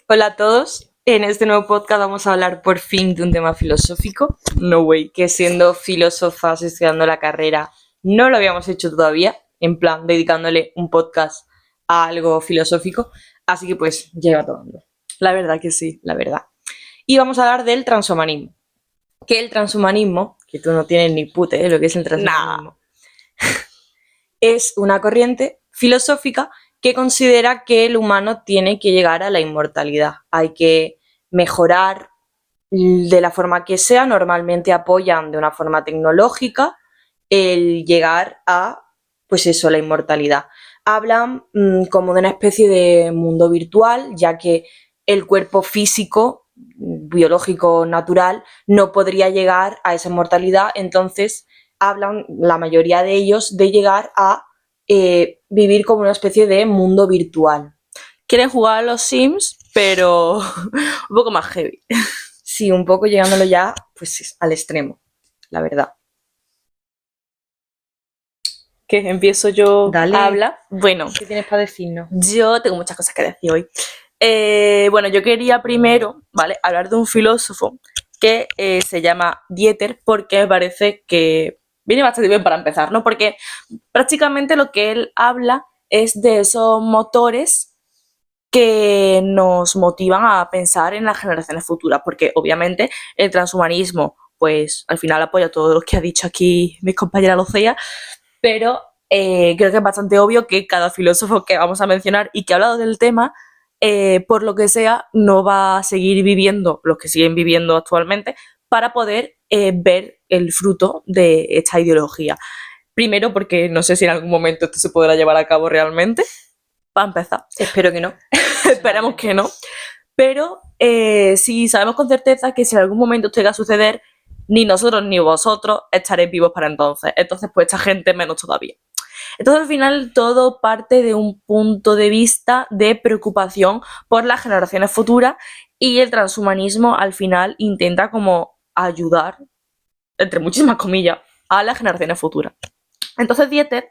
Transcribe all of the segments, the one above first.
Hola a todos, en este nuevo podcast vamos a hablar por fin de un tema filosófico. No way, que siendo filósofas estudiando la carrera no lo habíamos hecho todavía, en plan dedicándole un podcast a algo filosófico, así que pues llega todo. La verdad que sí, la verdad. Y vamos a hablar del transhumanismo. Que el transhumanismo, que tú no tienes ni puta idea de lo que es el transhumanismo, es una corriente filosófica que considera que el humano tiene que llegar a la inmortalidad. Hay que mejorar de la forma que sea. Normalmente apoyan de una forma tecnológica el llegar a, pues eso, la inmortalidad. Hablan como de una especie de mundo virtual, ya que el cuerpo físico, biológico, natural, no podría llegar a esa inmortalidad. Entonces hablan, la mayoría de ellos, de llegar a vivir como una especie de mundo virtual. Quieren jugar a los Sims, pero un poco más heavy. Sí, un poco llegándolo ya pues al extremo, la verdad. Que empiezo yo Dale. a hablar. Bueno, ¿Qué tienes para decirnos? yo tengo muchas cosas que decir hoy. Bueno, yo quería primero, ¿vale?, hablar de un filósofo que se llama Dieter, porque me parece que viene bastante bien para empezar, ¿no? Porque prácticamente lo que él habla es de esos motores que nos motivan a pensar en las generaciones futuras, porque obviamente el transhumanismo, pues al final apoya todo lo que ha dicho aquí mis compañeras Lucía, pero creo que es bastante obvio que cada filósofo que vamos a mencionar y que ha hablado del tema, por lo que sea, no va a seguir viviendo los que siguen viviendo actualmente para poder ver el fruto de esta ideología. Primero, porque no sé si en algún momento esto se podrá llevar a cabo realmente, para empezar. Espero que no. Esperemos que no. Pero sí sabemos con certeza que si en algún momento esto llega a suceder, ni nosotros ni vosotros estaréis vivos para entonces. Entonces, pues esta gente menos todavía. Entonces, al final, todo parte de un punto de vista de preocupación por las generaciones futuras, y el transhumanismo al final intenta como ayudar, entre muchísimas comillas, a las generaciones futuras. Entonces, Dieter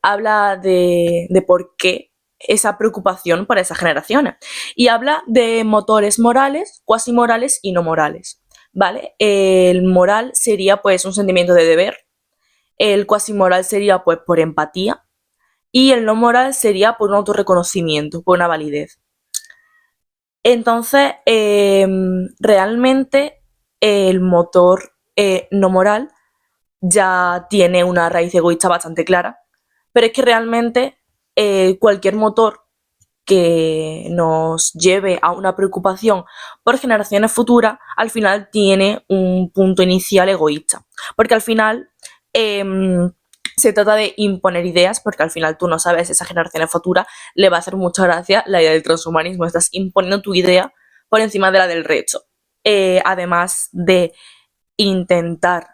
habla de por qué esa preocupación por esas generaciones. Y habla de motores morales, cuasi morales y no morales, ¿vale? El moral sería pues un sentimiento de deber, el cuasi moral sería pues por empatía, y el no moral sería por un autorreconocimiento, por una validez. Entonces, realmente el motor no moral ya tiene una raíz egoísta bastante clara, pero es que realmente cualquier motor que nos lleve a una preocupación por generaciones futuras, al final tiene un punto inicial egoísta, porque al final se trata de imponer ideas, porque al final tú no sabes si a esas generaciones futuras le va a hacer mucha gracia la idea del transhumanismo, estás imponiendo tu idea por encima de la del resto, además de intentar,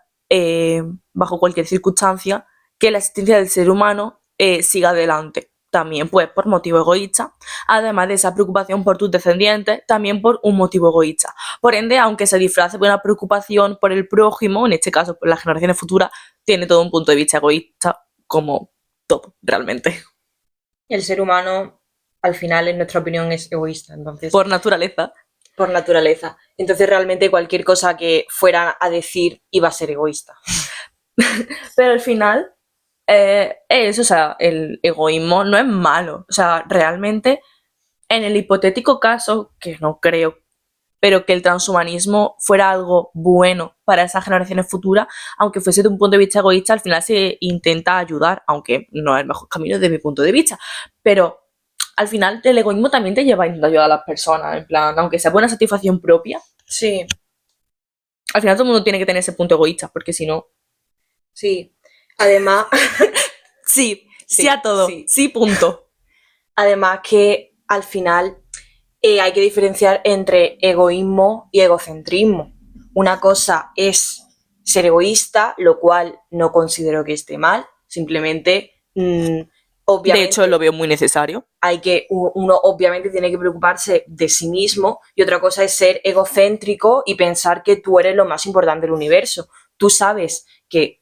bajo cualquier circunstancia, que la existencia del ser humano siga adelante. También pues por motivo egoísta, además de esa preocupación por tus descendientes, también por un motivo egoísta. Por ende, aunque se disfrace de una preocupación por el prójimo, en este caso por las generaciones futuras, tiene todo un punto de vista egoísta, como todo, realmente. El ser humano, al final, en nuestra opinión, es egoísta, entonces, Por naturaleza. por naturaleza. Entonces, realmente, cualquier cosa que fuera a decir iba a ser egoísta. Pero al final, eso, o sea, el egoísmo no es malo. O sea, realmente, en el hipotético caso, que no creo, pero que el transhumanismo fuera algo bueno para esas generaciones futuras, aunque fuese de un punto de vista egoísta, al final se intenta ayudar, aunque no es el mejor camino desde mi punto de vista. Pero al final el egoísmo también te lleva a intentar ayudar a las personas, en plan, aunque sea por una satisfacción propia, Sí, al final todo el mundo tiene que tener ese punto egoísta, porque si no... sí. Además, Sí, sí sí, a todo, sí. sí, punto. Además que al final hay que diferenciar entre egoísmo y egocentrismo. Una cosa es ser egoísta, lo cual no considero que esté mal, simplemente, De obviamente, hecho, lo veo muy necesario. uno obviamente tiene que preocuparse de sí mismo, y otra cosa es ser egocéntrico y pensar que tú eres lo más importante del universo. Tú sabes que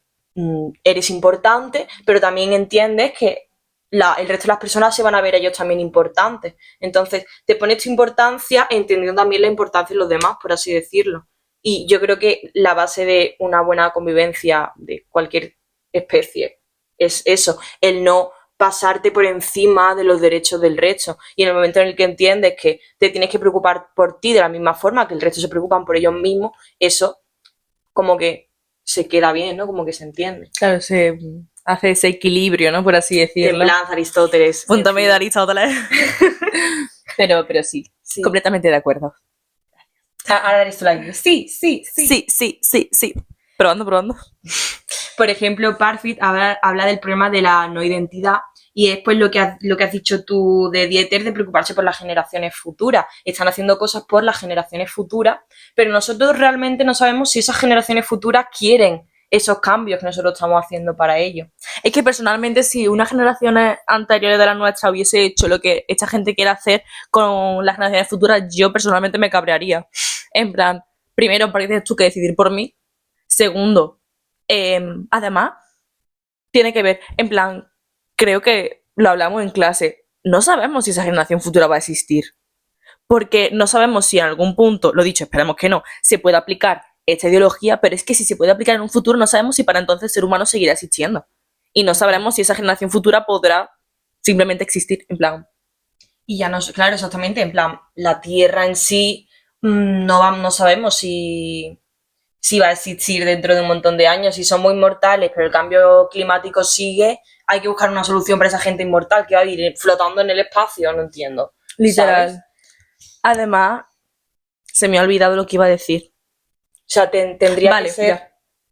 eres importante, pero también entiendes que el resto de las personas se van a ver a ellos también importantes. Entonces, te pones tu importancia entendiendo también la importancia de los demás, por así decirlo. Y yo creo que la base de una buena convivencia de cualquier especie es eso, el no pasarte por encima de los derechos del resto. Y en el momento en el que entiendes que te tienes que preocupar por ti de la misma forma que el resto se preocupan por ellos mismos, eso como que se queda bien, ¿no? Como que se entiende. Claro, se hace ese equilibrio, ¿no? Por así decirlo. En plan, Aristóteles. Punto medio de Aristóteles. pero sí, Sí. completamente de acuerdo. Ahora Aristóteles. Sí. Sí. Probando. Por ejemplo, Parfit habla del problema de la no identidad y es pues lo que has dicho tú de Dieter, de preocuparse por las generaciones futuras. Están haciendo cosas por las generaciones futuras, pero nosotros realmente no sabemos si esas generaciones futuras quieren esos cambios que nosotros estamos haciendo para ellos. Es que personalmente, si unas generaciones anteriores de la nuestra hubiese hecho lo que esta gente quiere hacer con las generaciones futuras, yo personalmente me cabrearía. En plan, primero, porque tienes tú que decidir por mí. Segundo, además, tiene que ver, en plan, creo que lo hablamos en clase, no sabemos si esa generación futura va a existir. Porque no sabemos si en algún punto, lo dicho, esperemos que no, se puede aplicar esta ideología, pero es que si se puede aplicar en un futuro, no sabemos si para entonces el ser humano seguirá existiendo. Y no sabremos si esa generación futura podrá simplemente existir, en plan. Y ya no, claro, exactamente, en plan, la Tierra en sí no sabemos si va a existir dentro de un montón de años, si somos inmortales, pero el cambio climático sigue, hay que buscar una solución para esa gente inmortal que va a ir flotando en el espacio, no entiendo. Literal. ¿Sabes? Además, se me ha olvidado lo que iba a decir. O sea, tendría Vale, que ser...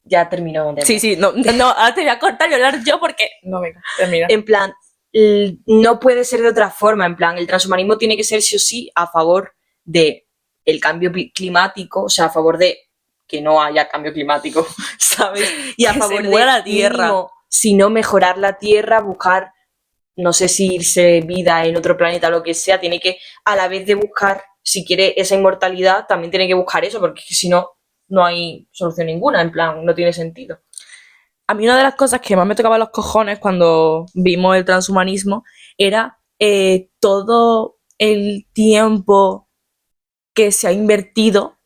Ya terminó. Sí, no, ahora te voy a cortar y hablar yo porque... No, venga, termina. En plan, no puede ser de otra forma, en plan, el transhumanismo tiene que ser sí o sí a favor de el cambio climático, o sea, a favor de que no haya cambio climático, ¿sabes? Y a que favor se muera de la Tierra. Mínimo, si no mejorar la Tierra, buscar, no sé si irse vida en otro planeta o lo que sea, tiene que, a la vez de buscar, si quiere esa inmortalidad, también tiene que buscar eso, porque si no, no hay solución ninguna, en plan, no tiene sentido. A mí una de las cosas que más me tocaba los cojones cuando vimos el transhumanismo era todo el tiempo que se ha invertido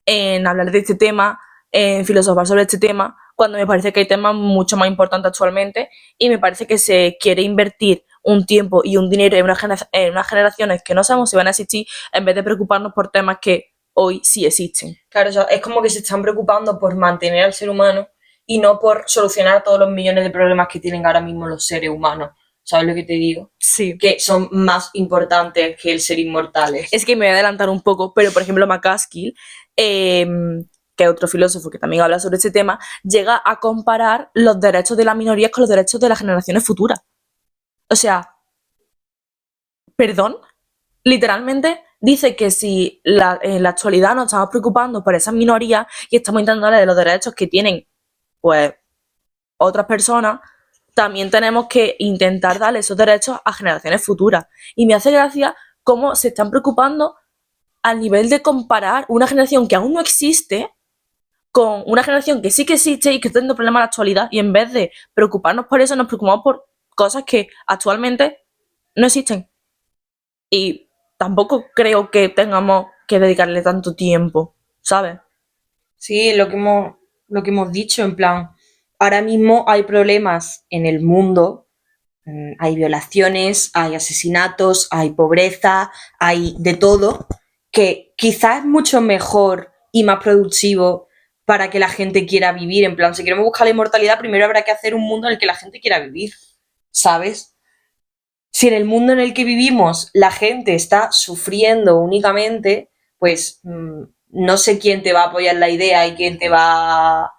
en hablar de este tema, en filosofar sobre este tema, cuando me parece que hay temas mucho más importantes actualmente y me parece que se quiere invertir un tiempo y un dinero en unas generaciones que no sabemos si van a existir en vez de preocuparnos por temas que hoy sí existen. Claro, o sea, es como que se están preocupando por mantener al ser humano y no por solucionar todos los millones de problemas que tienen ahora mismo los seres humanos. ¿Sabes lo que te digo? Sí. Que son más importantes que el ser inmortales. Es que me voy a adelantar un poco, pero por ejemplo McCaskill, que es otro filósofo que también habla sobre este tema, llega a comparar los derechos de las minorías con los derechos de las generaciones futuras. O sea, ¿perdón? Literalmente dice que si en la actualidad nos estamos preocupando por esas minorías y estamos intentando hablar de los derechos que tienen, pues, otras personas, también tenemos que intentar darle esos derechos a generaciones futuras. Y me hace gracia cómo se están preocupando al nivel de comparar una generación que aún no existe con una generación que sí que existe y que está teniendo problemas en la actualidad, y en vez de preocuparnos por eso, nos preocupamos por cosas que actualmente no existen. Y tampoco creo que tengamos que dedicarle tanto tiempo, ¿sabes? Sí, lo que hemos dicho, en plan, ahora mismo hay problemas en el mundo, hay violaciones, hay asesinatos, hay pobreza, hay de todo, que quizás es mucho mejor y más productivo para que la gente quiera vivir. En plan, si queremos buscar la inmortalidad, primero habrá que hacer un mundo en el que la gente quiera vivir, ¿sabes? Si en el mundo en el que vivimos la gente está sufriendo únicamente, pues no sé quién te va a apoyar la idea y quién te va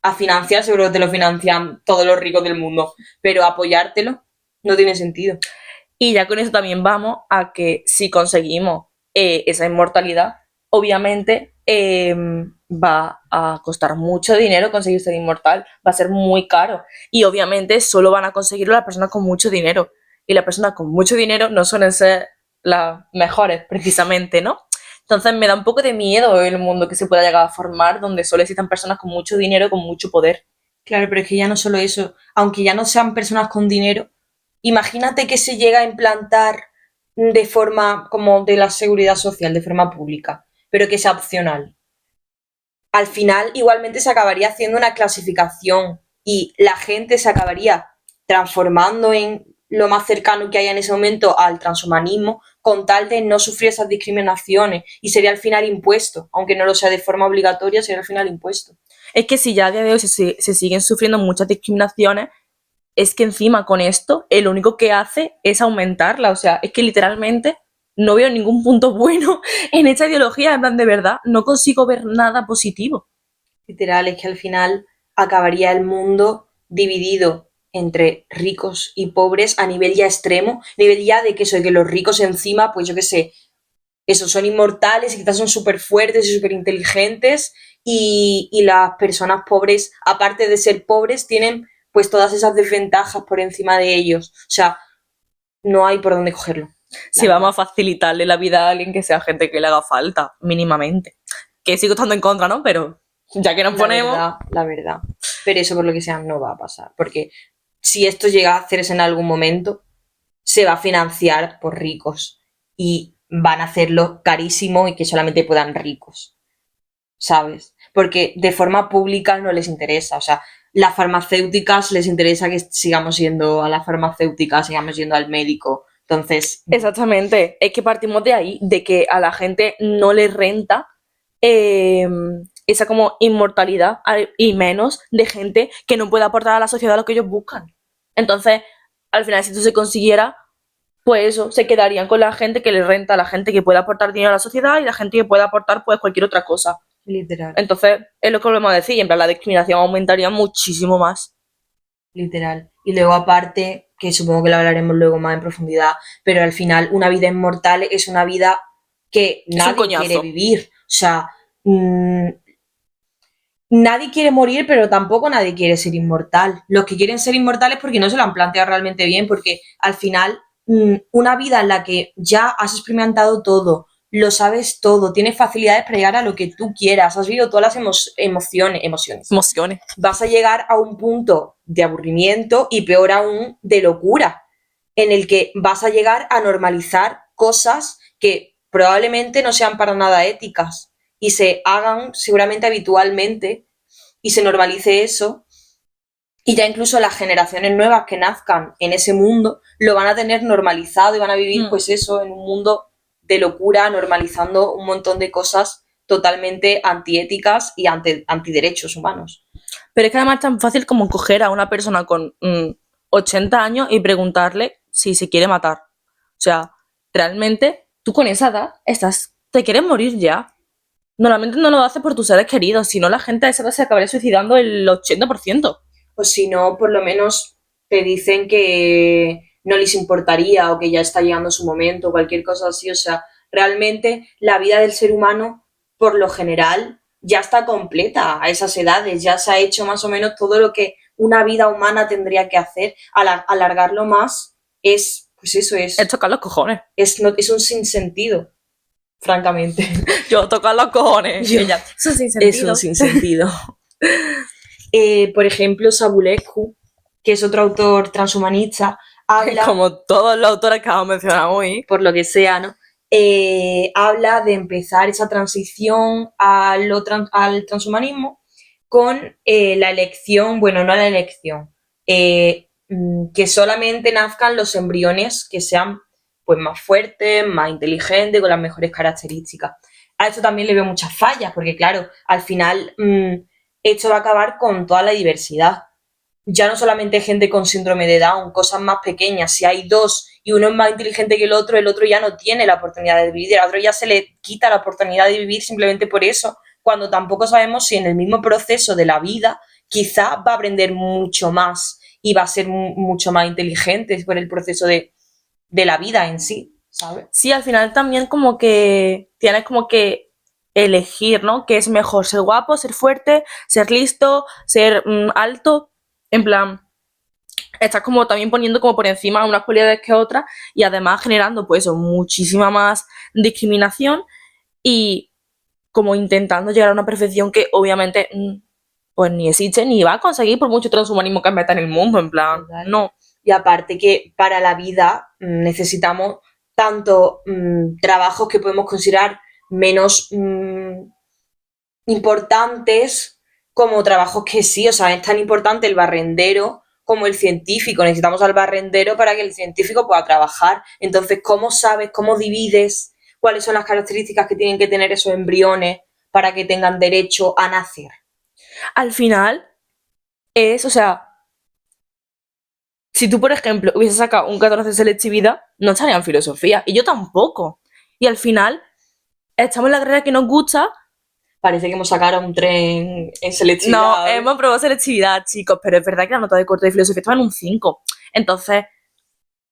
a financiar, seguro que te lo financian todos los ricos del mundo, pero apoyártelo no tiene sentido. Y ya con eso también vamos a que si conseguimos esa inmortalidad, obviamente va a costar mucho dinero conseguir ser inmortal, va a ser muy caro. Y obviamente solo van a conseguirlo las personas con mucho dinero. Y las personas con mucho dinero no suelen ser las mejores, precisamente, ¿no? Entonces me da un poco de miedo el mundo que se pueda llegar a formar donde solo existan personas con mucho dinero, con mucho poder. Claro, pero es que ya no solo eso, aunque ya no sean personas con dinero, imagínate que se llega a implantar de forma como de la seguridad social, de forma pública, pero que sea opcional. Al final igualmente se acabaría haciendo una clasificación y la gente se acabaría transformando en lo más cercano que haya en ese momento al transhumanismo con tal de no sufrir esas discriminaciones y sería al final impuesto, aunque no lo sea de forma obligatoria, sería al final impuesto. Es que si ya a día de hoy se siguen sufriendo muchas discriminaciones, es que encima con esto, lo único que hace es aumentarla. O sea, es que literalmente no veo ningún punto bueno en esta ideología. En plan, de verdad, no consigo ver nada positivo. Literal, es que al final acabaría el mundo dividido entre ricos y pobres a nivel ya extremo, nivel ya de que eso, de que los ricos encima, pues yo qué sé, eso, son inmortales y quizás son súper fuertes y súper inteligentes y las personas pobres, aparte de ser pobres, tienen pues todas esas desventajas por encima de ellos. O sea, no hay por dónde cogerlo. Si vamos a facilitarle la vida a alguien que sea gente que le haga falta, mínimamente. Que sigo estando en contra, ¿no? Pero ya que nos ponemos... La verdad. Pero eso por lo que sea no va a pasar. Porque si esto llega a hacerse en algún momento, se va a financiar por ricos. Y van a hacerlo carísimo y que solamente puedan ricos. ¿Sabes? Porque de forma pública no les interesa. O sea, las farmacéuticas les interesa que sigamos yendo a la farmacéutica, sigamos yendo al médico. Entonces... Exactamente. Es que partimos de ahí, de que a la gente no le renta esa como inmortalidad y menos de gente que no puede aportar a la sociedad lo que ellos buscan. Entonces, al final, si esto se consiguiera, pues eso, se quedarían con la gente que le renta, la gente que puede aportar dinero a la sociedad y la gente que puede aportar pues cualquier otra cosa. Literal. Entonces, es lo que volvemos a decir, y en plan la discriminación aumentaría muchísimo más. Literal. Y luego aparte, que supongo que lo hablaremos luego más en profundidad, pero al final una vida inmortal es una vida que nadie quiere vivir. O sea, nadie quiere morir, pero tampoco nadie quiere ser inmortal. Los que quieren ser inmortales porque no se lo han planteado realmente bien, porque al final una vida en la que ya has experimentado todo, lo sabes todo, tienes facilidades para llegar a lo que tú quieras, has vivido todas las emociones. Vas a llegar a un punto de aburrimiento y peor aún de locura, en el que vas a llegar a normalizar cosas que probablemente no sean para nada éticas y se hagan seguramente habitualmente y se normalice eso. Y ya incluso las generaciones nuevas que nazcan en ese mundo lo van a tener normalizado y van a vivir pues eso en un mundo de locura, normalizando un montón de cosas totalmente antiéticas y antiderechos humanos. Pero es que además es tan fácil como coger a una persona con 80 años y preguntarle si se quiere matar. O sea, realmente tú con esa edad te quieres morir ya. Normalmente no lo haces por tus seres queridos, sino la gente a esa edad se acabaría suicidando el 80%. O si no, por lo menos te dicen que no les importaría o que ya está llegando su momento o cualquier cosa así. O sea, realmente la vida del ser humano, por lo general, ya está completa a esas edades. Ya se ha hecho más o menos todo lo que una vida humana tendría que hacer. Alargarlo más es, pues eso es... Es tocar los cojones. Es un sinsentido, francamente. Yo tocar los cojones. Ella, es un sinsentido. Es un sinsentido. Por ejemplo, Sabulescu, que es otro autor transhumanista, habla... Como todos los autores que hemos mencionado hoy. Por lo que sea, ¿no? Habla de empezar esa transición al transhumanismo con la elección, bueno, no la elección, que solamente nazcan los embriones que sean pues más fuertes, más inteligentes, con las mejores características. A esto también le veo muchas fallas, porque claro, al final esto va a acabar con toda la diversidad. Ya no solamente gente con síndrome de Down, cosas más pequeñas. Si hay dos y uno es más inteligente que el otro ya no tiene la oportunidad de vivir, al otro ya se le quita la oportunidad de vivir simplemente por eso, cuando tampoco sabemos si en el mismo proceso de la vida quizá va a aprender mucho más y va a ser mucho más inteligente por el proceso de la vida en sí, ¿sabes? Sí, al final también como que tienes como que elegir, ¿no? ¿Qué es mejor? ¿Ser guapo, ser fuerte, ser listo, ser alto? En plan, estás como también poniendo como por encima unas cualidades que otras y además generando pues muchísima más discriminación y como intentando llegar a una perfección que obviamente pues ni existe ni va a conseguir por mucho transhumanismo que meta en el mundo, en plan, no. Y aparte que para la vida necesitamos tanto trabajos que podemos considerar menos importantes como trabajos que sí, o sea, es tan importante el barrendero como el científico. Necesitamos al barrendero para que el científico pueda trabajar. Entonces, ¿cómo sabes, cómo divides cuáles son las características que tienen que tener esos embriones para que tengan derecho a nacer? Al final o sea, si tú, por ejemplo, hubieses sacado un 14 de selectividad, no estaría en filosofía, y yo tampoco. Y al final, estamos en la carrera que nos gusta. Parece que hemos sacado un tren en selectividad. No, hemos probado selectividad, chicos, pero es verdad que la nota de corte de filosofía estaba en un 5. Entonces,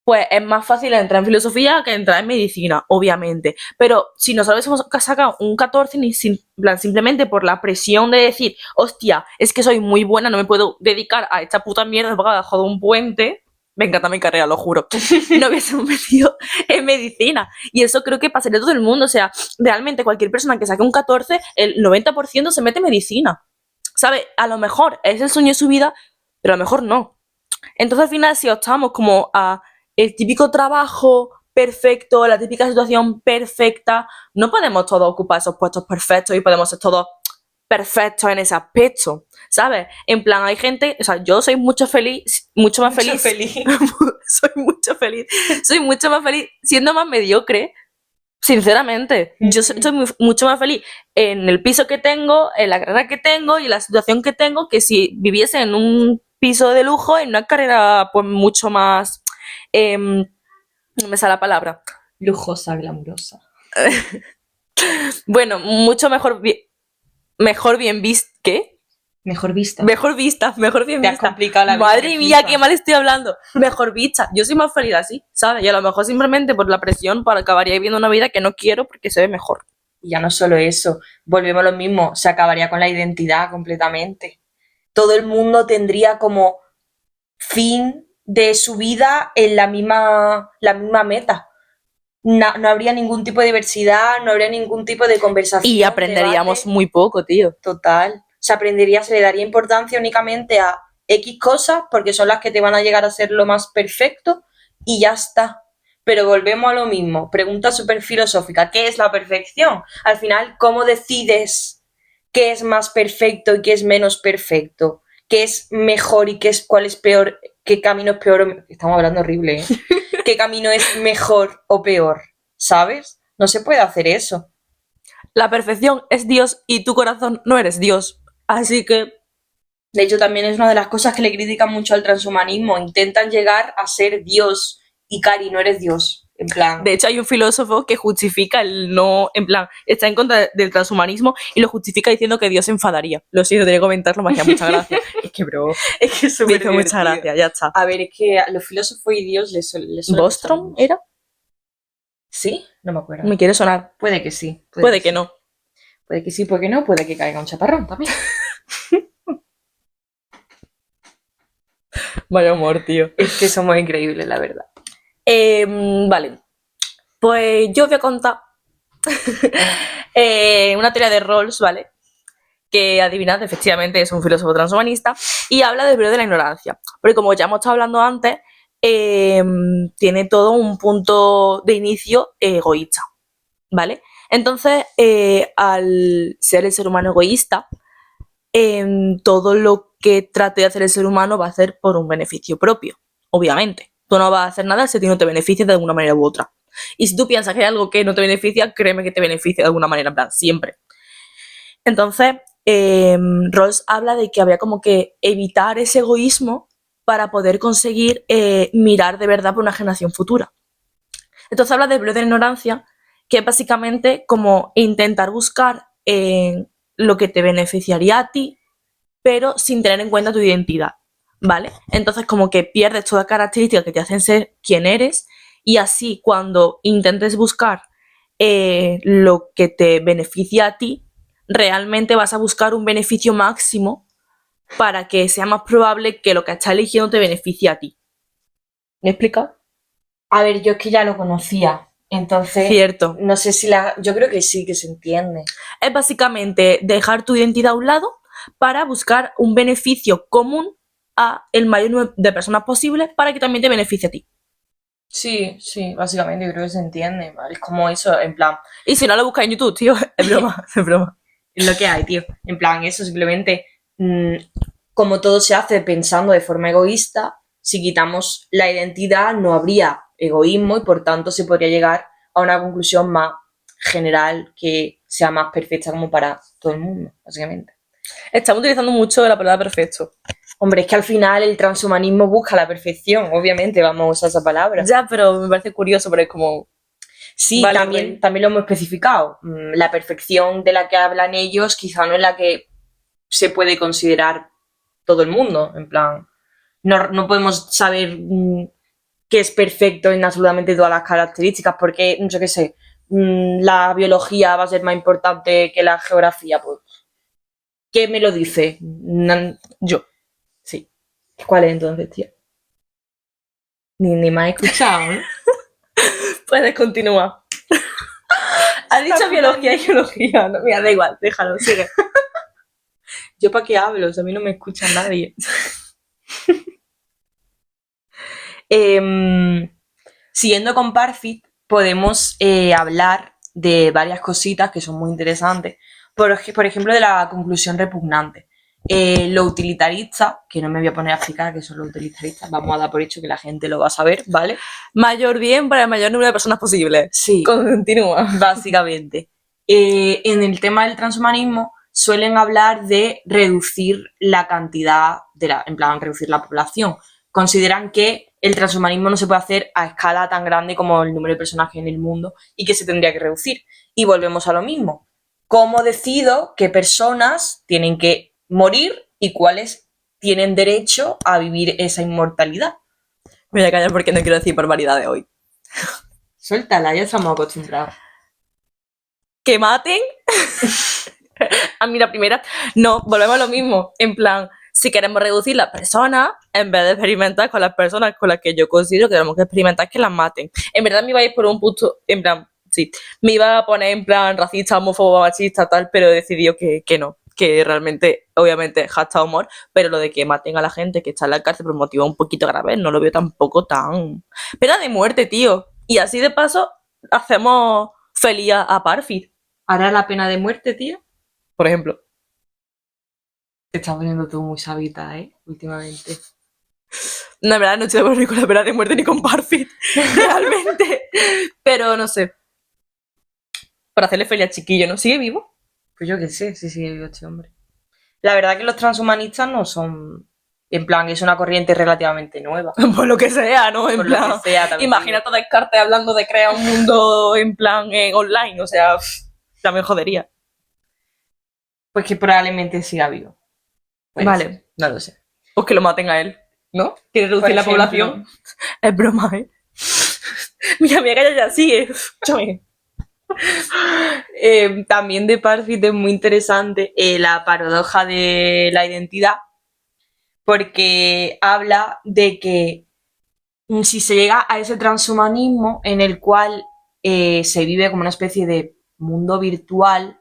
pues es más fácil entrar en filosofía que entrar en medicina, obviamente. Pero si nosotros hemos sacado un 14, simplemente por la presión de decir, hostia, es que soy muy buena, no me puedo dedicar a esta puta mierda porque debajo de un puente, me encanta mi carrera, lo juro, no hubiésemos metido en medicina. Y eso creo que pasaría a todo el mundo. O sea, realmente cualquier persona que saque un 14, el 90% se mete en medicina. ¿Sabe? A lo mejor es el sueño de su vida, pero a lo mejor no. Entonces al final, si optamos como a el típico trabajo perfecto, la típica situación perfecta, no podemos todos ocupar esos puestos perfectos y podemos ser todos perfectos en ese aspecto, ¿sabes? En plan, hay gente, o sea, yo soy mucho más feliz. Soy mucho más feliz siendo más mediocre, sinceramente. Yo estoy mucho más feliz en el piso que tengo, en la carrera que tengo y en la situación que tengo, que si viviese en un piso de lujo, en una carrera pues mucho más, no me sale la palabra, Lujosa, glamurosa. bueno, mucho mejor bien vista. ¿Qué? Mejor vista. Mejor bien Te has vista. complicado la vida. Madre mía, qué mal estoy hablando. Mejor vista. Yo soy más feliz así, ¿sabes? Y a lo mejor simplemente por la presión para acabaría viviendo una vida que no quiero porque se ve mejor. Y ya no solo eso, volvemos a lo mismo, se acabaría con la identidad completamente. Todo el mundo tendría como fin de su vida en la misma meta. No habría ningún tipo de diversidad, no habría ningún tipo de conversación. Y aprenderíamos debate. muy poco, tío. Total. Se le daría importancia únicamente a X cosas porque son las que te van a llegar a ser lo más perfecto y ya está. Pero volvemos a lo mismo. Pregunta súper filosófica. ¿Qué es la perfección? Al final, ¿cómo decides qué es más perfecto y qué es menos perfecto? ¿Qué es mejor y cuál es peor? ¿Qué camino es peor? Estamos hablando horrible, ¿eh? ¿Qué camino es mejor o peor? ¿Sabes? No se puede hacer eso. La perfección es Dios y tu corazón no eres Dios. Así que... De hecho, también es una de las cosas que le critican mucho al transhumanismo. Intentan llegar a ser Dios. Y Cari, no eres Dios. En plan... De hecho, hay un filósofo que justifica el no... En plan, está en contra del transhumanismo y lo justifica diciendo que Dios se enfadaría. Lo siento, tenía que comentarlo, me hacía mucha gracia. Es que, bro... Es que es me hizo mucha gracia, ya está. A ver, es que a los filósofos y Dios les suele ¿Bostrom era? ¿Sí? No me acuerdo. Me quiere sonar. Puede que sí. Puede que no. Puede que sí, puede que no. Puede que caiga un chaparrón también. Vaya amor, tío. Es que somos increíbles, la verdad. Vale. Pues yo os voy a contar una teoría de Rawls, ¿vale? Que adivinad, efectivamente es un filósofo transhumanista y habla del periodo de la ignorancia. Porque como ya hemos estado hablando antes, tiene todo un punto de inicio egoísta, ¿vale? Entonces, al ser el ser humano egoísta, todo lo que trate de hacer el ser humano va a hacer por un beneficio propio, obviamente. Tú no vas a hacer nada si a ti no te beneficia de alguna manera u otra. Y si tú piensas que hay algo que no te beneficia, créeme que te beneficia de alguna manera, en plan, siempre. Entonces, Rawls habla de que habría como que evitar ese egoísmo para poder conseguir mirar de verdad por una generación futura. Entonces habla del periodo de la ignorancia, que es básicamente como intentar buscar lo que te beneficiaría a ti, pero sin tener en cuenta tu identidad, ¿vale? Entonces como que pierdes todas las características que te hacen ser quien eres y así cuando intentes buscar lo que te beneficia a ti, realmente vas a buscar un beneficio máximo para que sea más probable que lo que estás eligiendo te beneficie a ti. ¿Me he explicado? A ver, yo es que ya lo conocía. Entonces, Cierto. No sé si yo creo que sí, que se entiende. Es básicamente dejar tu identidad a un lado para buscar un beneficio común a el mayor número de personas posible para que también te beneficie a ti. Sí, sí, básicamente yo creo que se entiende, ¿vale? Es como eso, en plan, Y si no lo buscas en YouTube, tío, es broma, es broma. es lo que hay, tío. En plan, eso simplemente, como todo se hace pensando de forma egoísta, si quitamos la identidad no habría egoísmo y por tanto se podría llegar a una conclusión más general que sea más perfecta como para todo el mundo, básicamente. Estamos utilizando mucho la palabra perfecto. Hombre, es que al final el transhumanismo busca la perfección, obviamente vamos a usar esa palabra. Ya, pero me parece curioso, pero es como... Sí, Vale, también lo hemos especificado. La perfección de la que hablan ellos quizá no es la que se puede considerar todo el mundo. En plan, no podemos saber qué es perfecto en absolutamente todas las características, porque, yo qué sé, la biología va a ser más importante que la geografía. Pues, ¿qué me lo dice? Yo. Sí. ¿Cuál es entonces, tío? Ni me has escuchado, ¿no? Puedes continuar. Has dicho biología y geología. No, mira, da igual, déjalo, sigue. ¿Yo para qué hablo? O sea, a mí no me escucha nadie. Siguiendo con Parfit, podemos hablar de varias cositas que son muy interesantes. Por ejemplo, de la conclusión repugnante. Lo utilitarista, que no me voy a poner a explicar qué son los utilitaristas, vamos a dar por hecho que la gente lo va a saber, ¿vale? Mayor bien para el mayor número de personas posible. Sí. Continúa. Básicamente. En el tema del transhumanismo suelen hablar de reducir la cantidad, en plan, reducir la población. Consideran que el transhumanismo no se puede hacer a escala tan grande como el número de personajes en el mundo y que se tendría que reducir. Y volvemos a lo mismo. ¿Cómo decido qué personas tienen que morir y cuáles tienen derecho a vivir esa inmortalidad? Me voy a callar porque no quiero decir barbaridades hoy. Suéltala, ya estamos acostumbrados. Que maten. A mí la primera. No, volvemos a lo mismo. En plan, si queremos reducir las personas, en vez de experimentar con las personas con las que yo considero que tenemos que experimentar, que las maten. En verdad me iba a ir por un punto, en plan, sí, me iba a poner en plan racista, homófobo, machista, tal, pero he decidido que no. Que realmente, obviamente, hashtag humor, pero lo de que maten a la gente que está en la cárcel por motivos un poquito graves, no lo veo tampoco tan... Pena de muerte, tío. Y así de paso, hacemos feliz a Parfit, ¿Hará la pena de muerte, tío? por ejemplo. Te estás poniendo tú muy sabita, últimamente. No, en verdad no estoy de acuerdo ni con la pena de muerte ni con Parfit, realmente. Pero no sé. Para hacerle feliz al chiquillo, ¿no? ¿Sigue vivo? Pues yo qué sé, sí sigue vivo este hombre. La verdad que los transhumanistas no son... En plan, es una corriente relativamente nueva. Por lo que sea, ¿no? En Por plan, lo que sea, también imagínate a Descartes hablando de crear un mundo en plan online, o sea, ya me jodería. Pues que probablemente siga vivo. Puede Vale. ser, no lo sé. Pues que lo maten a él, ¿no? ¿Quiere reducir Por la ejemplo. población? Es broma, ¿eh? Mira, mira que ya sigue. Escúchame. También de Parfit es muy interesante la paradoja de la identidad, porque habla de que si se llega a ese transhumanismo en el cual se vive como una especie de mundo virtual,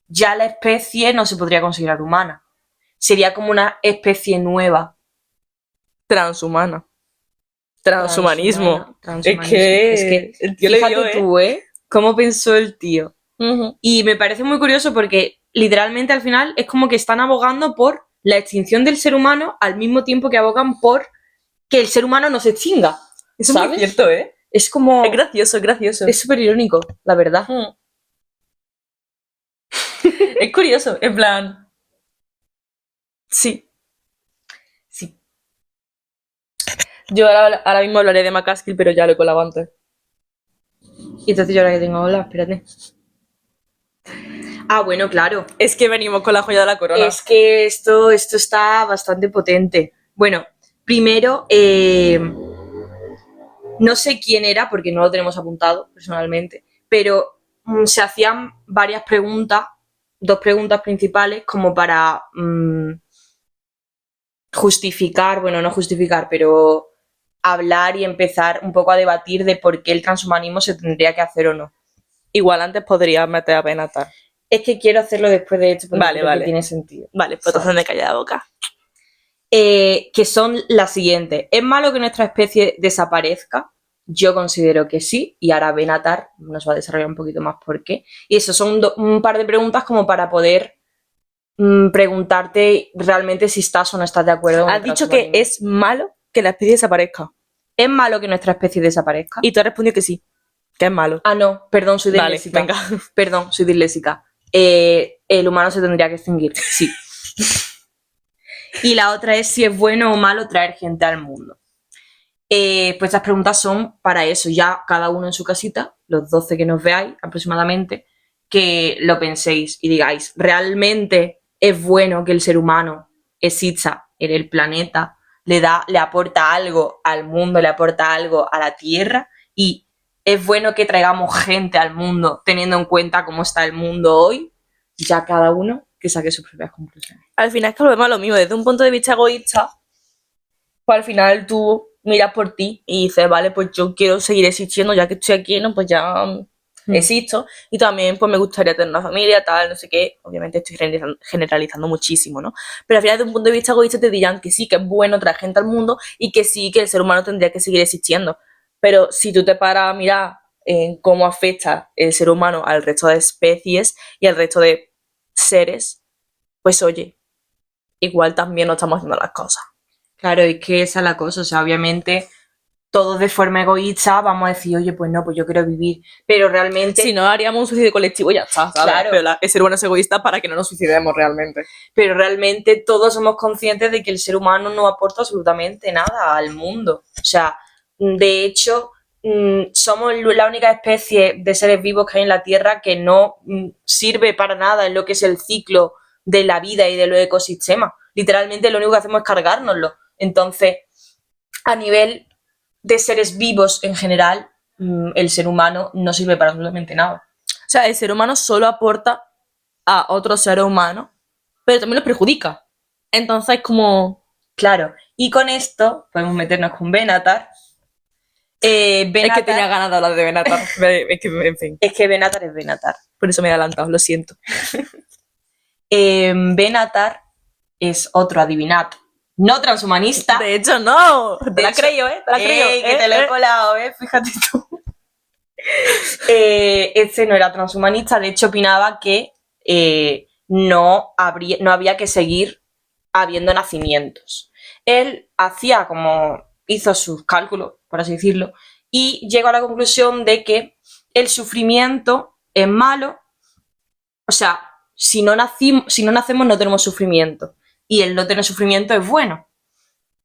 ya la especie no se podría considerar humana. Sería como una especie nueva. Transhumana. Transhumanismo. Transhumanismo. Es que el tío le fíjate dio, tú, cómo pensó el tío. Uh-huh. Y me parece muy curioso porque literalmente al final es como que están abogando por la extinción del ser humano al mismo tiempo que abogan por que el ser humano no se extinga. Eso ¿sabes? es muy cierto, ¿eh? Es como... Es gracioso, es gracioso. Es súper irónico, la verdad. Es curioso, en plan... Sí. Sí. Yo ahora mismo hablaré de McCaskill, pero ya lo he colado antes. Y entonces yo ahora que tengo hola, espérate. Ah, bueno, claro. Es que venimos con la joya de la corona. Es que esto está bastante potente. Bueno, primero, no sé quién era, porque no lo tenemos apuntado personalmente, pero se hacían varias preguntas, dos preguntas principales, como para justificar, bueno, no justificar, pero hablar y empezar un poco a debatir de por qué el transhumanismo se tendría que hacer o no. Igual antes podrías meter a Benatar. Es que quiero hacerlo después de esto porque Vale, creo vale. que tiene sentido. Vale, pues entonces me calla la boca. que son las siguientes. ¿Es malo que nuestra especie desaparezca? Yo considero que sí, y ahora Benatar nos va a desarrollar un poquito más por qué. Y eso son un par de preguntas como para poder preguntarte realmente si estás o no estás de acuerdo con Has el dicho que transhumanismo. es malo que la especie desaparezca. ¿Es malo que nuestra especie desaparezca? Y tú has respondido que sí, que es malo. Ah, no, perdón, soy Vale, disléxica. venga. Perdón, soy disléxica. El humano se tendría que extinguir, sí. Y la otra es si es bueno o malo traer gente al mundo. Pues estas preguntas son para eso, ya cada uno en su casita, los 12 que nos veáis aproximadamente, que lo penséis y digáis, ¿realmente es bueno que el ser humano exista en el planeta? ¿Le aporta algo al mundo, le aporta algo a la Tierra? ¿Y es bueno que traigamos gente al mundo teniendo en cuenta cómo está el mundo hoy? Ya cada uno que saque sus propias conclusiones. Al final es que volvemos a lo mismo, desde un punto de vista egoísta, pues al final tú miras por ti y dices, vale, pues yo quiero seguir existiendo, ya que estoy aquí, ¿no? Pues ya existo. Y también pues me gustaría tener una familia, tal, no sé qué. Obviamente estoy generalizando muchísimo, ¿no? Pero al final, desde un punto de vista egoísta, te dirán que sí, que es bueno traer gente al mundo y que sí, que el ser humano tendría que seguir existiendo. Pero si tú te paras a mirar en cómo afecta el ser humano al resto de especies y al resto de seres, pues oye, igual también no estamos haciendo las cosas. Claro, es que esa es la cosa, o sea, obviamente todos de forma egoísta vamos a decir, oye, pues no, pues yo quiero vivir, pero realmente... Si no, haríamos un suicidio colectivo y ya está, ¿sabes? Claro. Pero el ser humano es egoísta para que no nos suicidemos realmente. Pero realmente todos somos conscientes de que el ser humano no aporta absolutamente nada al mundo. O sea, de hecho, somos la única especie de seres vivos que hay en la Tierra que no sirve para nada en lo que es el ciclo de la vida y de los ecosistemas. Literalmente lo único que hacemos es cargárnoslo. Entonces, a nivel de seres vivos en general, el ser humano no sirve para absolutamente nada. O sea, el ser humano solo aporta a otros seres humanos, pero también los perjudica. Entonces, como... Claro, y con esto podemos meternos con Benatar. Es que tenía ganas de hablar de Benatar. Es que, en fin. Es que Benatar es Benatar. Por eso me he adelantado, lo siento. Benatar es otro adivinato. No transhumanista. De hecho, no. Te la hecho, creo, ¿eh? Te la creo. Que te lo he colado, fíjate tú. Este no era transhumanista, de hecho opinaba que no había que seguir habiendo nacimientos. Él hizo sus cálculos, por así decirlo, y llegó a la conclusión de que el sufrimiento es malo. O sea, si no nacemos no tenemos sufrimiento, y el no tener sufrimiento es bueno.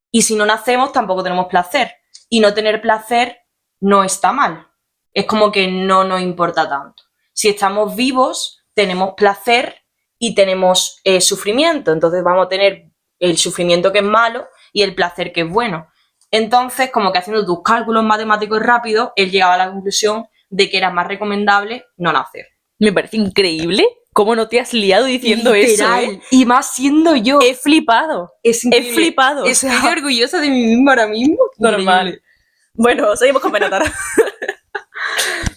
Y si no nacemos tampoco tenemos placer, y no tener placer no está mal. Es como que no nos importa tanto. Si estamos vivos, tenemos placer y tenemos sufrimiento. Entonces vamos a tener el sufrimiento que es malo y el placer que es bueno. Entonces, como que haciendo tus cálculos matemáticos rápidos, él llegaba a la conclusión de que era más recomendable no nacer. Me parece increíble cómo no te has liado diciendo Literal. eso, ¿eh? Y más siendo yo. He flipado. He flipado. Estoy orgullosa de mí misma ahora mismo. Normal. Increíble. Bueno, seguimos con Benatar.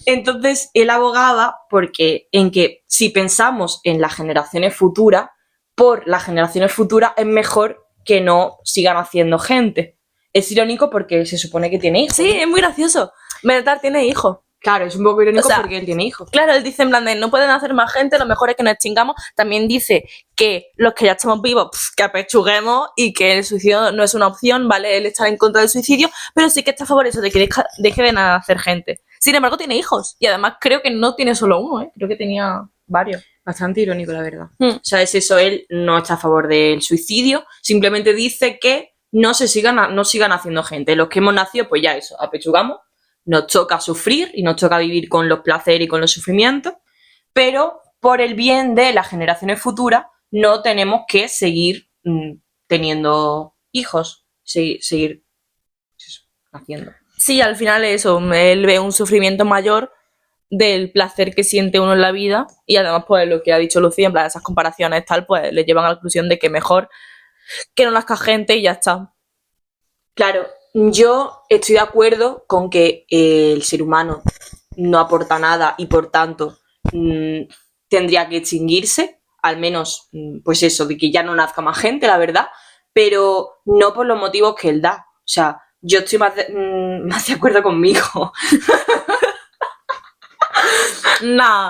Entonces, él abogaba porque en que si pensamos en las generaciones futuras, por las generaciones futuras es mejor que no sigan haciendo gente. Es irónico porque se supone que tiene hijos. Sí, es muy gracioso. Benatar tiene hijos. Claro, es un poco irónico, O sea, porque él tiene hijos. Claro, él dice en plan de no pueden hacer más gente, lo mejor es que nos extingamos. También dice que los que ya estamos vivos, que apechuguemos y que el suicidio no es una opción, ¿vale? Él está en contra del suicidio, pero sí que está a favor de eso, de que deje de nacer gente. Sin embargo, tiene hijos. Y además creo que no tiene solo uno, ¿eh? Creo que tenía varios. Bastante irónico, la verdad. O sea, es eso, él no está a favor del suicidio, simplemente dice que no sigan haciendo gente. Los que hemos nacido, pues ya eso, apechugamos. Nos toca sufrir y nos toca vivir con los placeres y con los sufrimientos, pero por el bien de las generaciones futuras no tenemos que seguir teniendo hijos, seguir haciendo. Sí, al final eso, él ve un sufrimiento mayor del placer que siente uno en la vida y además pues lo que ha dicho Lucía, en plan esas comparaciones tal, pues le llevan a la conclusión de que mejor que no nazca gente y ya está. Claro. Yo estoy de acuerdo con que el ser humano no aporta nada y por tanto tendría que extinguirse, al menos pues eso, de que ya no nazca más gente, la verdad, pero no por los motivos que él da. O sea, yo estoy más de acuerdo conmigo. Nah.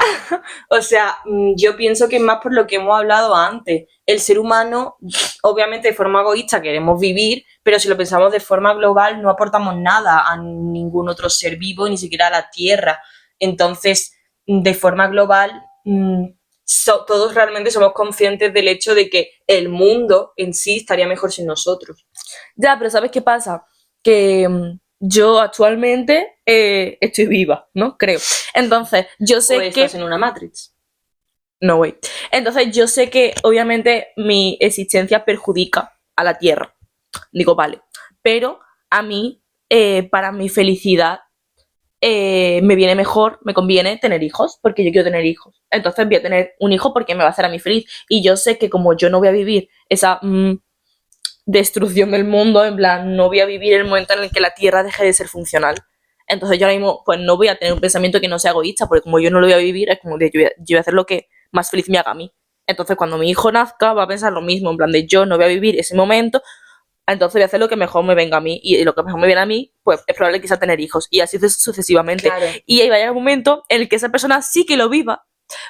O sea, yo pienso que es más por lo que hemos hablado antes. El ser humano, obviamente de forma egoísta queremos vivir, pero si lo pensamos de forma global no aportamos nada a ningún otro ser vivo, ni siquiera a la Tierra. Entonces, de forma global, todos realmente somos conscientes del hecho de que el mundo en sí estaría mejor sin nosotros. Ya, pero ¿sabes qué pasa? Que yo actualmente estoy viva, ¿no? Creo. Entonces, yo sé O que... estás en una Matrix. No, way. Entonces, yo sé que obviamente mi existencia perjudica a la Tierra. Digo, vale. Pero a mí, para mi felicidad, me viene mejor, me conviene tener hijos, porque yo quiero tener hijos. Entonces voy a tener un hijo porque me va a hacer a mí feliz. Y yo sé que como yo no voy a vivir esa destrucción del mundo, en plan, no voy a vivir el momento en el que la Tierra deje de ser funcional. Entonces yo ahora mismo pues no voy a tener un pensamiento que no sea egoísta, porque como yo no lo voy a vivir, es como de yo voy a hacer lo que más feliz me haga a mí. Entonces cuando mi hijo nazca va a pensar lo mismo, en plan de yo no voy a vivir ese momento, entonces voy a hacer lo que mejor me venga a mí, y lo que mejor me viene a mí, pues es probable quizá tener hijos, y así sucesivamente. Claro. Y ahí va a llegar un momento en el que esa persona sí que lo viva,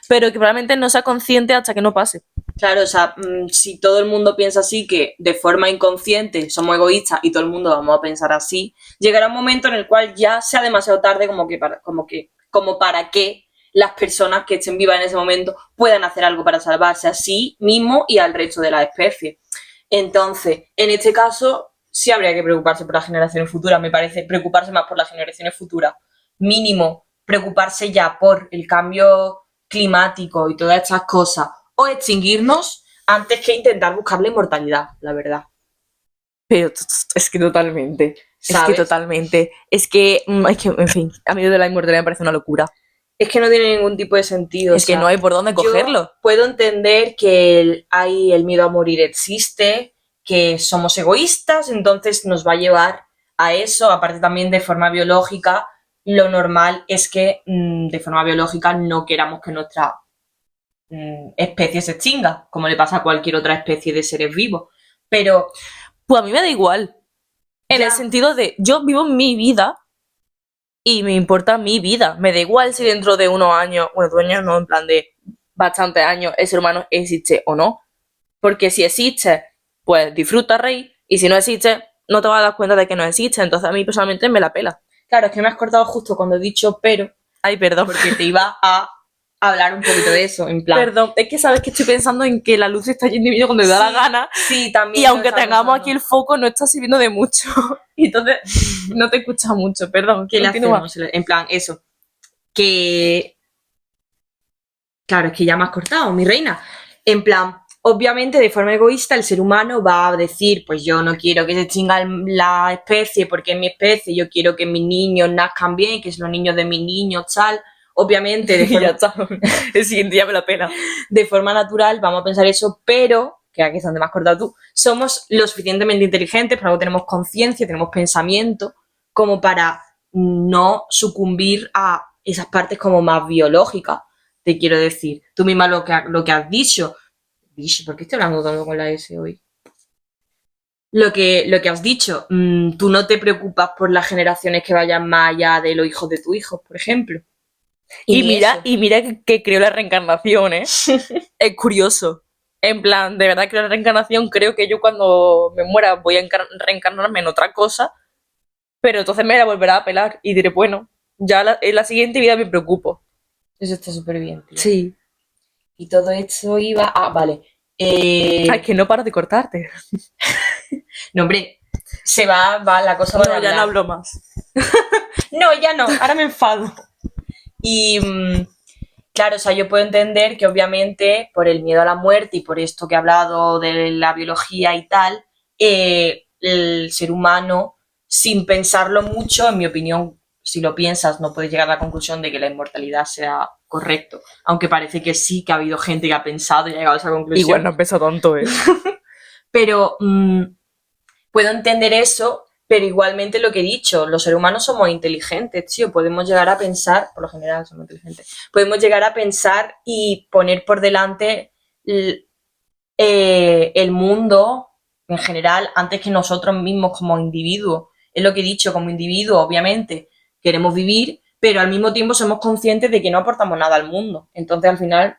pero que probablemente no sea consciente hasta que no pase. Claro, o sea, si todo el mundo piensa así, que de forma inconsciente somos egoístas y todo el mundo vamos a pensar así, llegará un momento en el cual ya sea demasiado tarde como para que las personas que estén vivas en ese momento puedan hacer algo para salvarse a sí mismo y al resto de la especie. Entonces, en este caso, sí habría que preocuparse por las generaciones futuras, me parece, preocuparse más por las generaciones futuras. Mínimo, preocuparse ya por el cambio climático y todas estas cosas, o extinguirnos antes que intentar buscar la inmortalidad, la verdad. Pero es que totalmente. ¿Sabes? Es que totalmente. Es que, en fin, a mí de la inmortalidad me parece una locura. Es que no tiene ningún tipo de sentido. Es que no hay por dónde cogerlo. Yo puedo entender que el miedo a morir existe, que somos egoístas, entonces nos va a llevar a eso. Aparte también de forma biológica, lo normal es que de forma biológica no queramos que nuestra especie se extinga, como le pasa a cualquier otra especie de seres vivos. Pero Pues a mí me da igual. En ya, el sentido de, yo vivo mi vida y me importa mi vida. Me da igual si dentro de unos años, bueno, 2 años no, en plan de bastantes años, el ser humano existe o no. Porque si existe, pues disfruta, rey. Y si no existe, no te vas a dar cuenta de que no existe. Entonces a mí personalmente me la pela. claro, es que me has cortado justo cuando he dicho pero, Ay, perdón. porque te iba a hablar un poquito de eso, en plan. Perdón, es que sabes que estoy pensando en que la luz está yendo y viniendo cuando me da la gana. Sí, también. Y lo aunque estaba tengamos pensando. aquí el foco, no está sirviendo de mucho. Y entonces no te escucha mucho, perdón. ¿Qué le Continúa. hacemos? En plan, eso. Que. Claro, es que ya me has cortado, mi reina. En plan, obviamente, de forma egoísta, el ser humano va a decir: pues yo no quiero que se extinga la especie porque es mi especie, yo quiero que mis niños nazcan bien, que son los niños de mis niños, tal. Obviamente, Y ya está. El siguiente ya me la pena. de forma natural vamos a pensar eso, pero, que aquí es donde me has cortado tú, somos lo suficientemente inteligentes, pero no tenemos conciencia, tenemos pensamiento, como para no sucumbir a esas partes como más biológicas, te quiero decir. Tú misma lo que has dicho, ¿por qué estoy hablando tanto con la S hoy? Lo que has dicho, tú no te preocupas por las generaciones que vayan más allá de los hijos de tu hijo, por ejemplo. Y ni mira, eso. y mira que creo la reencarnación, ¿eh? Es curioso. En plan, de verdad creo la reencarnación. Creo que yo cuando me muera voy a reencarnarme en otra cosa. Pero entonces me la volverá a pelar. Y diré, bueno, ya en la siguiente vida me preocupo. Eso está súper bien, tío. Sí. Y todo esto iba a... Vale. Ay, que no paro de cortarte. No, hombre, la cosa va No, a ya no hablar. hablo más. No, ya no, ahora me enfado. Y claro, o sea, yo puedo entender que obviamente por el miedo a la muerte y por esto que he hablado de la biología y tal, el ser humano, sin pensarlo mucho, en mi opinión, si lo piensas, no puedes llegar a la conclusión de que la inmortalidad sea correcto. Aunque parece que sí, que ha habido gente que ha pensado y ha llegado a esa conclusión. Igual no empezó tonto, ¿eh? Pero puedo entender eso, pero igualmente lo que he dicho, los seres humanos somos inteligentes, tío, podemos llegar a pensar, por lo general somos inteligentes, podemos llegar a pensar y poner por delante el mundo en general, antes que nosotros mismos como individuos. Es lo que he dicho, como individuos, obviamente, queremos vivir, pero al mismo tiempo somos conscientes de que no aportamos nada al mundo. Entonces, al final,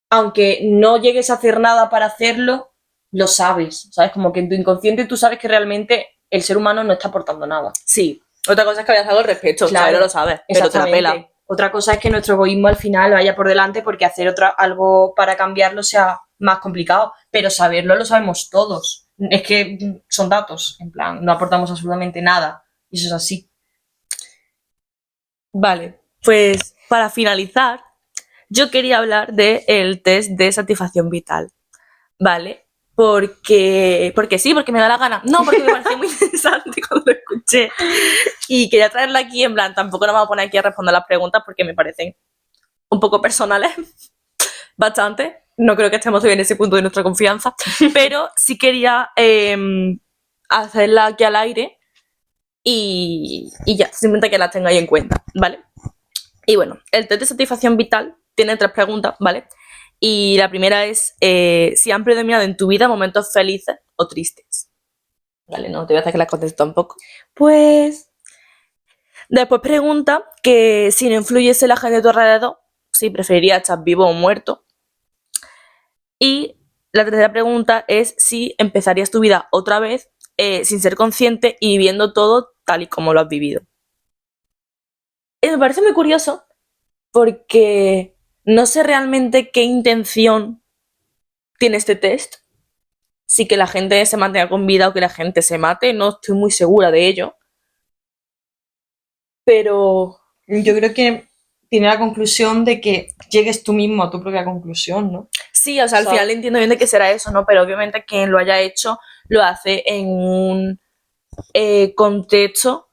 aunque no llegues a hacer nada para hacerlo, lo sabes, ¿sabes? Como que en tu inconsciente tú sabes que realmente el ser humano no está aportando nada. Sí. Otra cosa es que hayas algo al respecto, Claro, claro, lo sabes, pero te la pela. Exactamente. Otra cosa es que nuestro egoísmo al final vaya por delante porque hacer algo para cambiarlo sea más complicado, pero saberlo lo sabemos todos. Es que son datos, en plan, no aportamos absolutamente nada. Y eso es así. Vale, pues para finalizar, yo quería hablar del test de satisfacción vital, ¿vale? Porque sí, porque me da la gana. No, porque me pareció muy interesante cuando lo escuché. Y quería traerla aquí, en plan, tampoco nos vamos a poner aquí a responder las preguntas porque me parecen un poco personales, bastante. No creo que estemos todavía en ese punto de nuestra confianza, pero sí quería hacerla aquí al aire y ya, simplemente que las tengáis en cuenta, ¿vale? Y bueno, el test de satisfacción vital tiene 3 preguntas, ¿vale? Y la primera es si han predominado en tu vida momentos felices o tristes. Vale, no te voy a hacer que las contestes tampoco. Pues después pregunta que si no influyese la gente de tu alrededor, si preferirías estar vivo o muerto. Y la tercera pregunta es si empezarías tu vida otra vez sin ser consciente y viviendo todo tal y como lo has vivido. Me parece muy curioso porque no sé realmente qué intención tiene este test. Si que la gente se mantenga con vida o que la gente se mate, no estoy muy segura de ello. Pero Yo creo que tiene la conclusión de que llegues tú mismo a tu propia conclusión, ¿no? sí, o sea, al final entiendo bien de que será eso, ¿no? Pero obviamente quien lo haya hecho lo hace en un contexto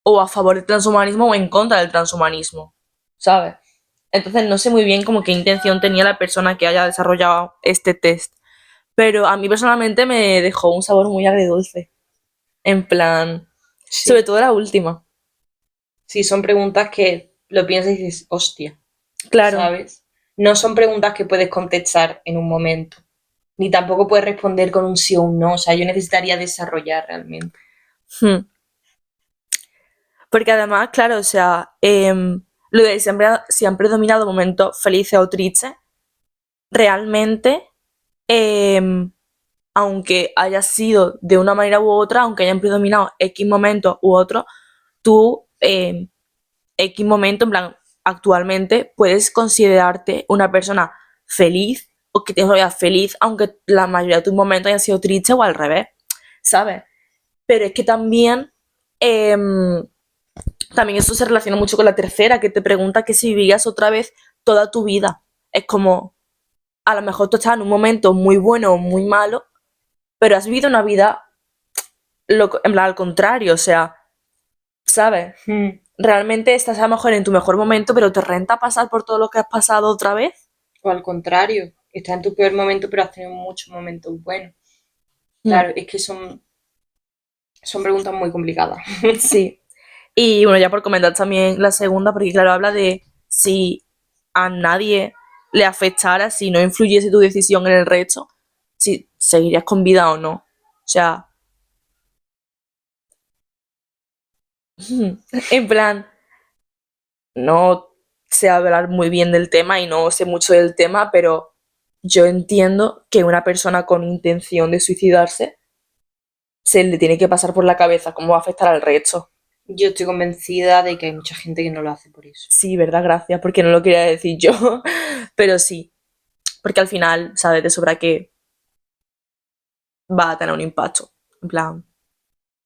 o a favor del transhumanismo o en contra del transhumanismo, ¿sabes? Entonces no sé muy bien como qué intención tenía la persona que haya desarrollado este test. Pero a mí personalmente me dejó un sabor muy agridulce. En plan, Sí. sobre todo la última. Sí, son preguntas que lo piensas y dices, hostia, Claro. ¿sabes? No son preguntas que puedes contestar en un momento. Ni tampoco puedes responder con un sí o un no. O sea, yo necesitaría desarrollar realmente. Hmm. Porque además, claro, o sea, lo de si han predominado momentos felices o tristes, realmente, aunque haya sido de una manera u otra, aunque hayan predominado X momentos u otros, tú, X momento, en plan, actualmente puedes considerarte una persona feliz o que te vaya feliz, aunque la mayoría de tus momentos hayan sido tristes o al revés, ¿sabes? Pero es que también eso se relaciona mucho con la tercera, que te pregunta que si vivías otra vez toda tu vida. Es como, a lo mejor tú estás en un momento muy bueno o muy malo, pero has vivido una vida en plan al contrario, o sea, ¿sabes? Realmente estás a lo mejor en tu mejor momento, pero te renta pasar por todo lo que has pasado otra vez. O al contrario, estás en tu peor momento, pero has tenido muchos momentos buenos. Claro, es que son preguntas muy complicadas. Sí. Y bueno, ya por comentar también la segunda, porque claro, habla de si a nadie le afectara, si no influyese tu decisión en el resto, si seguirías con vida o no. O sea, en plan, no sé hablar muy bien del tema y no sé mucho del tema, pero yo entiendo que una persona con intención de suicidarse se le tiene que pasar por la cabeza cómo va a afectar al resto. Yo estoy convencida de que hay mucha gente que no lo hace por eso. Sí, verdad, gracias, porque no lo quería decir yo, pero sí, porque al final sabes de sobra que va a tener un impacto, en plan,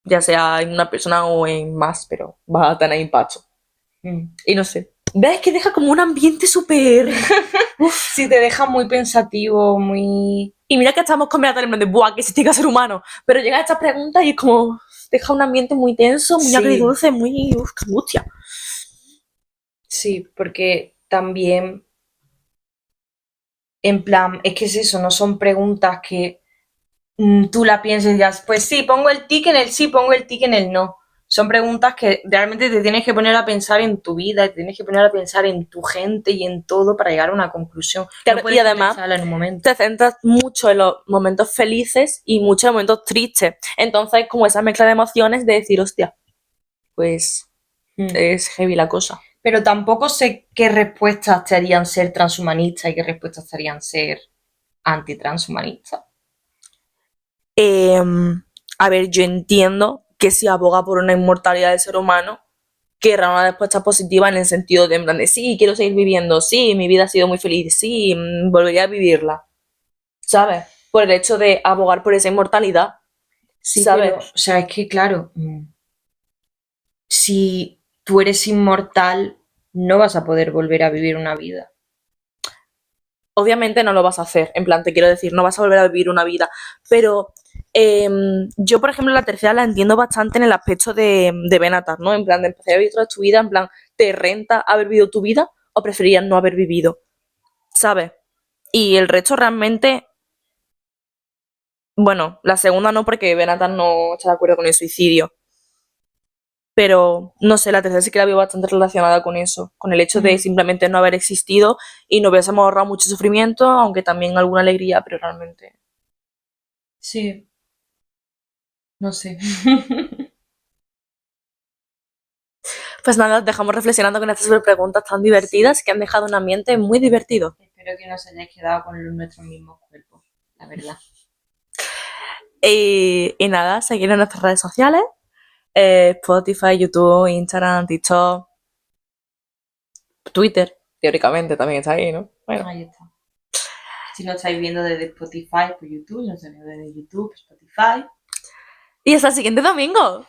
ya sea en una persona o en más, pero va a tener impacto. Y no sé, ves que deja como un ambiente súper... Sí, te deja muy pensativo, muy... Y mira que estamos combinando en plan de, buah, que se tiene que ser humano, pero llega esta pregunta y es como, deja un ambiente muy tenso, muy Sí. agridulce, muy... Uf, qué angustia. Sí, porque también, en plan, es que es eso, no son preguntas que tú la pienses y digas, pues sí, pongo el tic en el sí, pongo el tic en el no. son preguntas que realmente te tienes que poner a pensar en tu vida, te tienes que poner a pensar en tu gente y en todo para llegar a una conclusión. Claro, No puedes y además contestarla en un momento. te centras mucho en los momentos felices y mucho en momentos tristes. Entonces, como esa mezcla de emociones de decir, hostia, pues es heavy la cosa. Pero tampoco sé qué respuestas te harían ser transhumanista y qué respuestas te harían ser antitranshumanista. A ver, yo entiendo que si aboga por una inmortalidad del ser humano, querrá una respuesta positiva en el sentido de, en plan de sí, quiero seguir viviendo, sí, mi vida ha sido muy feliz, sí, volvería a vivirla, ¿sabes? Por el hecho de abogar por esa inmortalidad, Sí, ¿sabes? pero, o sea, es que claro, si tú eres inmortal, no vas a poder volver a vivir una vida. Obviamente no lo vas a hacer, en plan, te quiero decir, no vas a volver a vivir una vida, pero yo, por ejemplo, la tercera la entiendo bastante en el aspecto de Benatar, ¿no? En plan, de empezar a vivir toda tu vida, en plan, ¿te renta haber vivido tu vida o preferirías no haber vivido? ¿Sabes? Y el resto realmente, bueno, la segunda no, porque Benatar no está de acuerdo con el suicidio, pero no sé, la tercera sí que la veo bastante relacionada con eso, con el hecho de simplemente no haber existido y nos hubiésemos ahorrado mucho sufrimiento, aunque también alguna alegría, pero realmente... Sí, no sé. Pues nada, os dejamos reflexionando con estas super preguntas tan divertidas que han dejado un ambiente muy divertido. Espero que no os hayáis quedado con nuestros mismos cuerpos, la verdad. Y nada, seguir en nuestras redes sociales, Spotify, YouTube, Instagram, TikTok, Twitter, teóricamente también está ahí, ¿no? Bueno. Ahí está. Si lo estáis viendo desde Spotify, pues YouTube, si lo estáis viendo desde YouTube, Spotify. Y hasta el siguiente domingo.